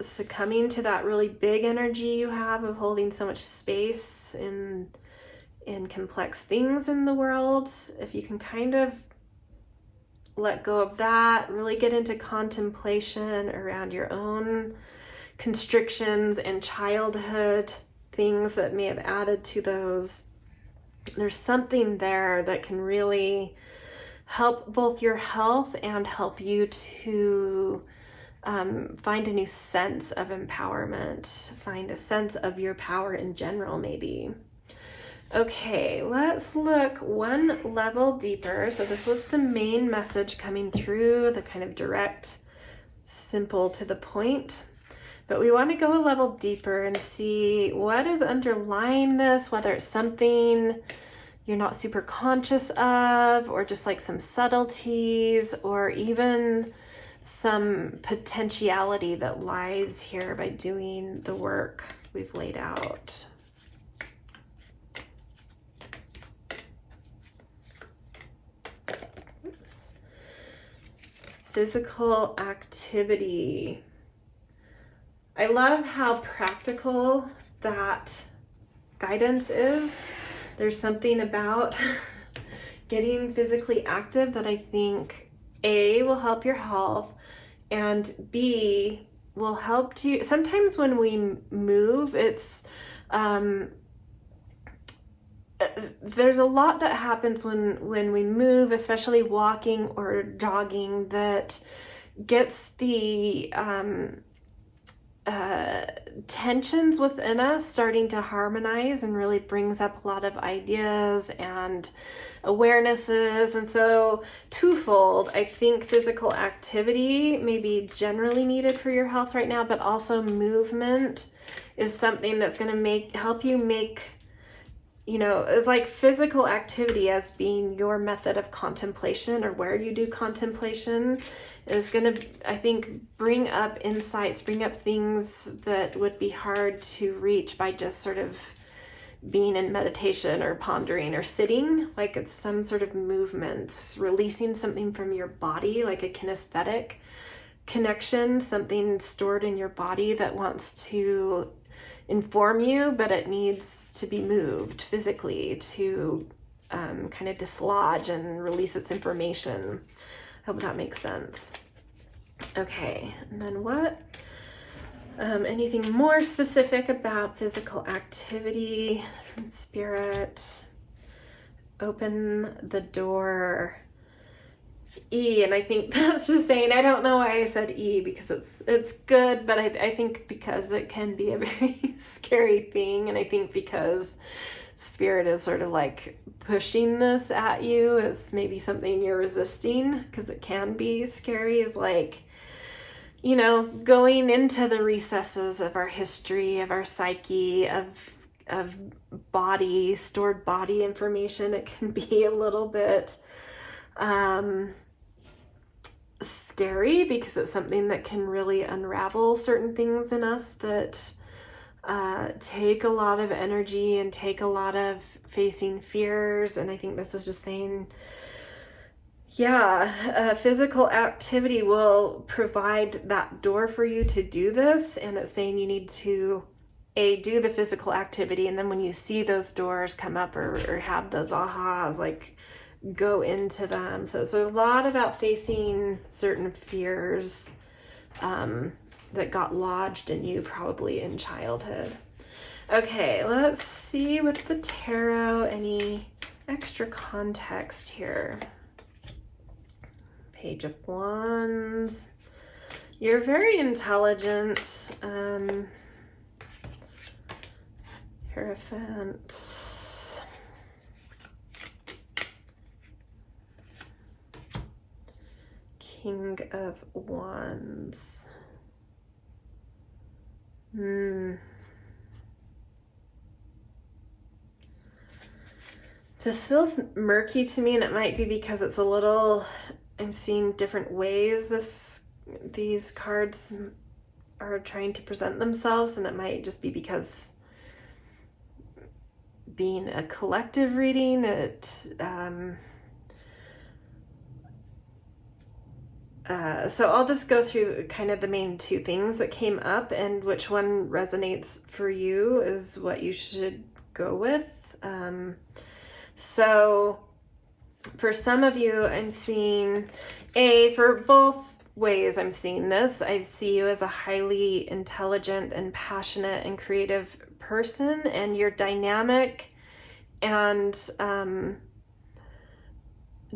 succumbing to that really big energy you have of holding so much space in complex things in the world, if you can kind of let go of that, really get into contemplation around your own constrictions and childhood things that may have added to those, there's something there that can really help both your health and help you to find a new sense of empowerment, find a sense of your power in general, maybe. Okay, let's look one level deeper. So this was the main message coming through, the kind of direct, simple to the point. But we want to go a level deeper and see what is underlying this, whether it's something you're not super conscious of, or just like some subtleties, or even some potentiality that lies here by doing the work we've laid out. Physical activity. I love how practical that guidance is. There's something about getting physically active that I think A, will help your health, and B, will help you. Sometimes when we move, it's there's a lot that happens when we move, especially walking or jogging, that gets the tensions within us starting to harmonize and really brings up a lot of ideas and awarenesses. And so twofold, I think physical activity may be generally needed for your health right now, but also movement is something that's going to help you make, it's like physical activity as being your method of contemplation, or where you do contemplation, is going to, I think, bring up insights, bring up things that would be hard to reach by just sort of being in meditation or pondering or sitting. Like it's some sort of movement, releasing something from your body, like a kinesthetic connection, something stored in your body that wants to inform you, but it needs to be moved physically to kind of dislodge and release its information. I hope that makes sense. Okay, and then what? Anything more specific about physical activity from spirit? Open the door. E, and I think that's just saying, I don't know why I said E, because it's good, but I think because it can be a very scary thing, and I think because spirit is sort of like pushing this at you, is maybe something you're resisting, because it can be scary, is like, going into the recesses of our history, of our psyche, of body, stored body information. It can be a little bit scary, because it's something that can really unravel certain things in us that take a lot of energy and take a lot of facing fears. And I think this is just saying, physical activity will provide that door for you to do this. And it's saying you need to do the physical activity, and then when you see those doors come up or have those ahas, like go into them. So it's a lot about facing certain fears that got lodged in you probably in childhood. Okay, let's see with the tarot any extra context here. Page of Wands. You're very intelligent. Hierophant. King of Wands. This feels murky to me, and it might be because it's a little, I'm seeing different ways these cards are trying to present themselves, and it might just be because being a collective reading, so I'll just go through kind of the main two things that came up, and which one resonates for you is what you should go with. So for some of you, I'm seeing for both ways I'm seeing this. I see you as a highly intelligent and passionate and creative person, and you're dynamic and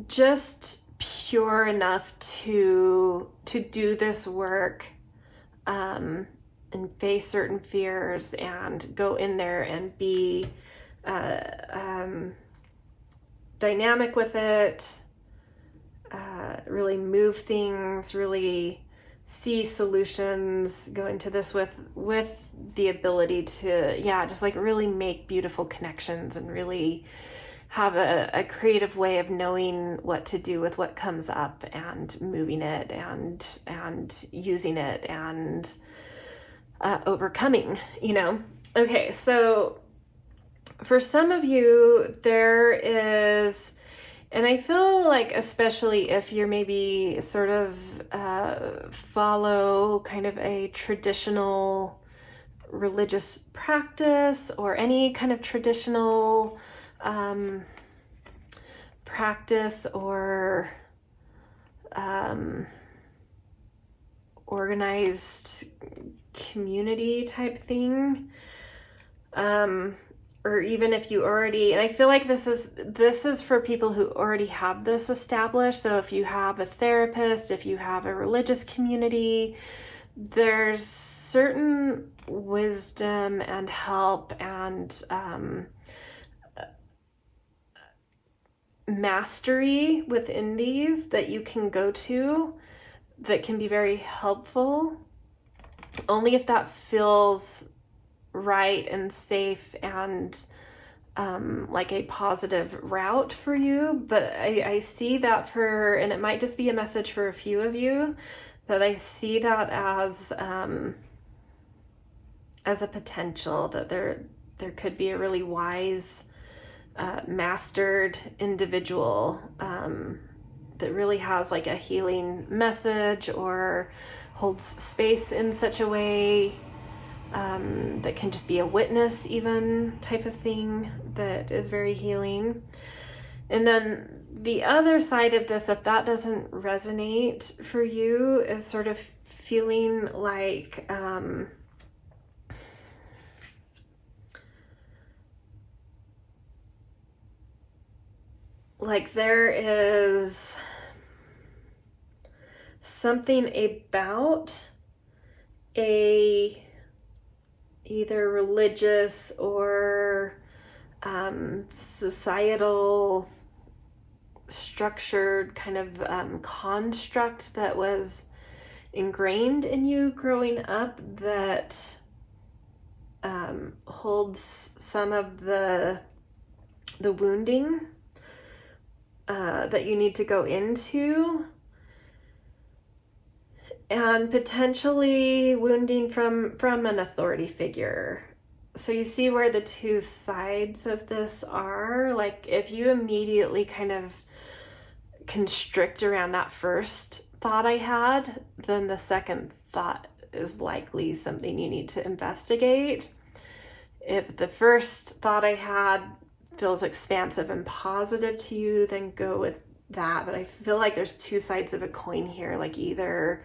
just pure enough to do this work and face certain fears and go in there and be dynamic with it, really move things, really see solutions, go into this with the ability to just like really make beautiful connections and really have a creative way of knowing what to do with what comes up and moving it and using it and overcoming, Okay, so for some of you, there is, and I feel like especially if you're maybe sort of follow kind of a traditional religious practice or any kind of traditional practice or organized community type thing, or even if you already, and I feel like this is for people who already have this established. So if you have a therapist, if you have a religious community, there's certain wisdom and help and mastery within these that you can go to that can be very helpful, only if that feels right and safe and like a positive route for you. But I see that and it might just be a message for a few of you, that I see that as a potential, that there could be a really wise mastered individual that really has like a healing message or holds space in such a way that can just be a witness even type of thing that is very healing. And then the other side of this, if that doesn't resonate for you, is sort of feeling like there is something about a either religious or societal structured kind of construct that was ingrained in you growing up that holds some of the wounding that you need to go into, and potentially wounding from an authority figure. So you see where the two sides of this are. Like if you immediately kind of constrict around that first thought I had, then the second thought is likely something you need to investigate. If the first thought I had feels expansive and positive to you, then go with that. But I feel like there's two sides of a coin here, like either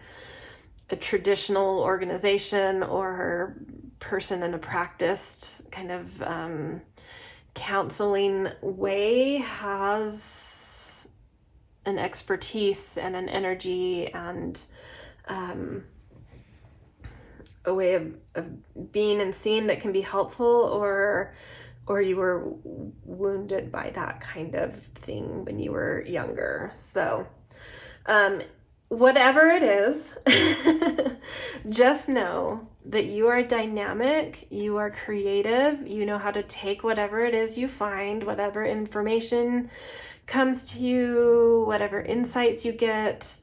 a traditional organization or person in a practiced kind of counseling way has an expertise and an energy and a way of being and seeing that can be helpful, or you were wounded by that kind of thing when you were younger. So whatever it is, just know that you are dynamic, you are creative, you know how to take whatever it is you find, whatever information comes to you, whatever insights you get.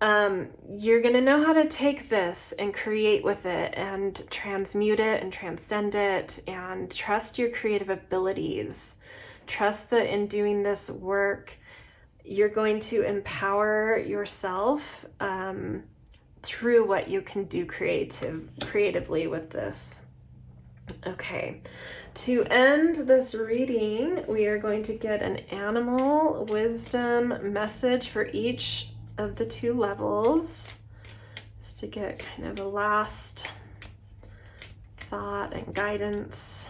You're going to know how to take this and create with it and transmute it and transcend it, and trust your creative abilities. Trust that in doing this work, you're going to empower yourself through what you can do creatively with this. Okay, to end this reading, we are going to get an animal wisdom message for each of the two levels, just to get kind of a last thought and guidance.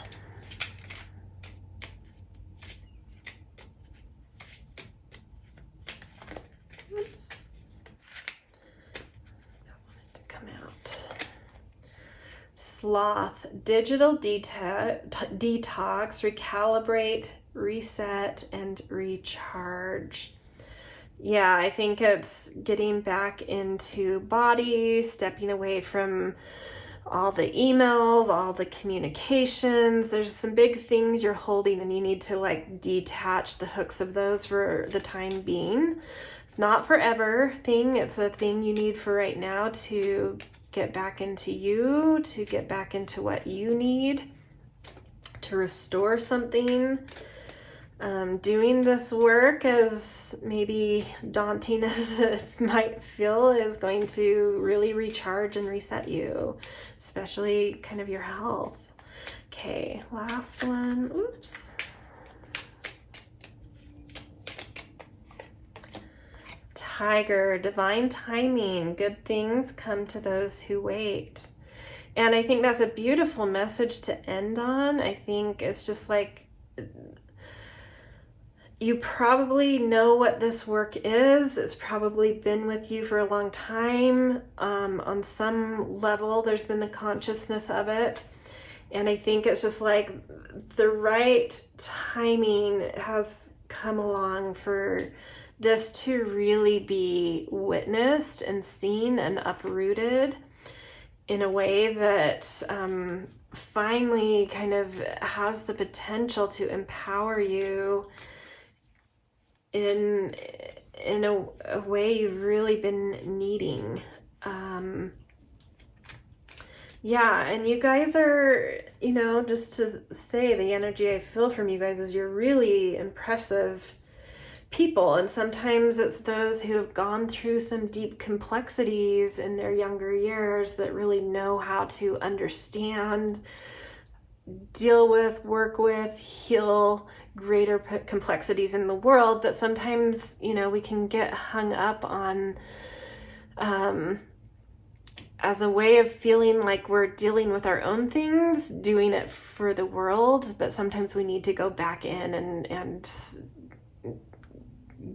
Oops. That wanted to come out. Sloth, digital detox, recalibrate, reset, and recharge. Yeah, I think it's getting back into body, stepping away from all the emails, all the communications. There's some big things you're holding and you need to like detach the hooks of those for the time being. Not forever thing. It's a thing you need for right now to get back into you, to get back into what you need, to restore something. Doing this work, as maybe daunting as it might feel, is going to really recharge and reset you, especially kind of your health. Okay, last one. Oops. Tiger, divine timing. Good things come to those who wait. And I think that's a beautiful message to end on. I think it's just like, you probably know what this work is. It's probably been with you for a long time. On some level, there's been a consciousness of it. And I think it's just like the right timing has come along for this to really be witnessed and seen and uprooted in a way that finally kind of has the potential to empower you in a way you've really been needing. Yeah, and you guys are, just to say, the energy I feel from you guys is you're really impressive people. And sometimes it's those who have gone through some deep complexities in their younger years that really know how to understand, deal with, work with, heal greater complexities in the world. But sometimes, we can get hung up on as a way of feeling like we're dealing with our own things, doing it for the world. But sometimes we need to go back in and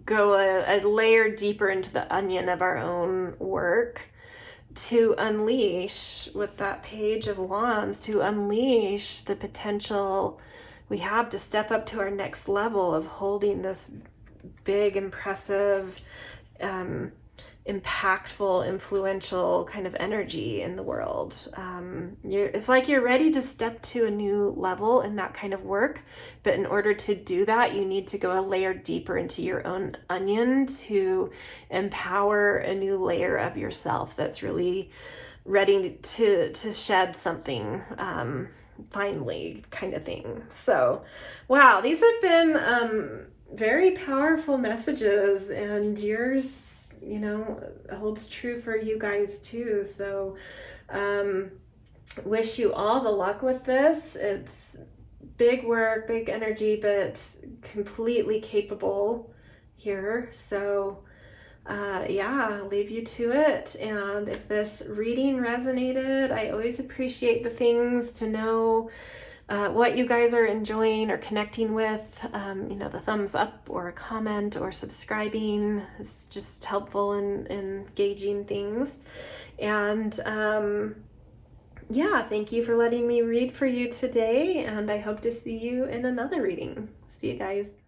go a layer deeper into the onion of our own work, to unleash, with that Page of Wands, to unleash the potential we have to step up to our next level of holding this big, impressive, impactful, influential kind of energy in the world. It's like you're ready to step to a new level in that kind of work. But in order to do that, you need to go a layer deeper into your own onion to empower a new layer of yourself that's really ready to shed something finally, kind of thing. So, wow, these have been very powerful messages, and yours, holds true for you guys too. So wish you all the luck with this. It's big work, big energy, but completely capable here. So yeah, I'll leave you to it. And if this reading resonated, I always appreciate the things to know what you guys are enjoying or connecting with. You know, the thumbs up or a comment or subscribing is just helpful in gauging things. And yeah, thank you for letting me read for you today, and I hope to see you in another reading. See you guys.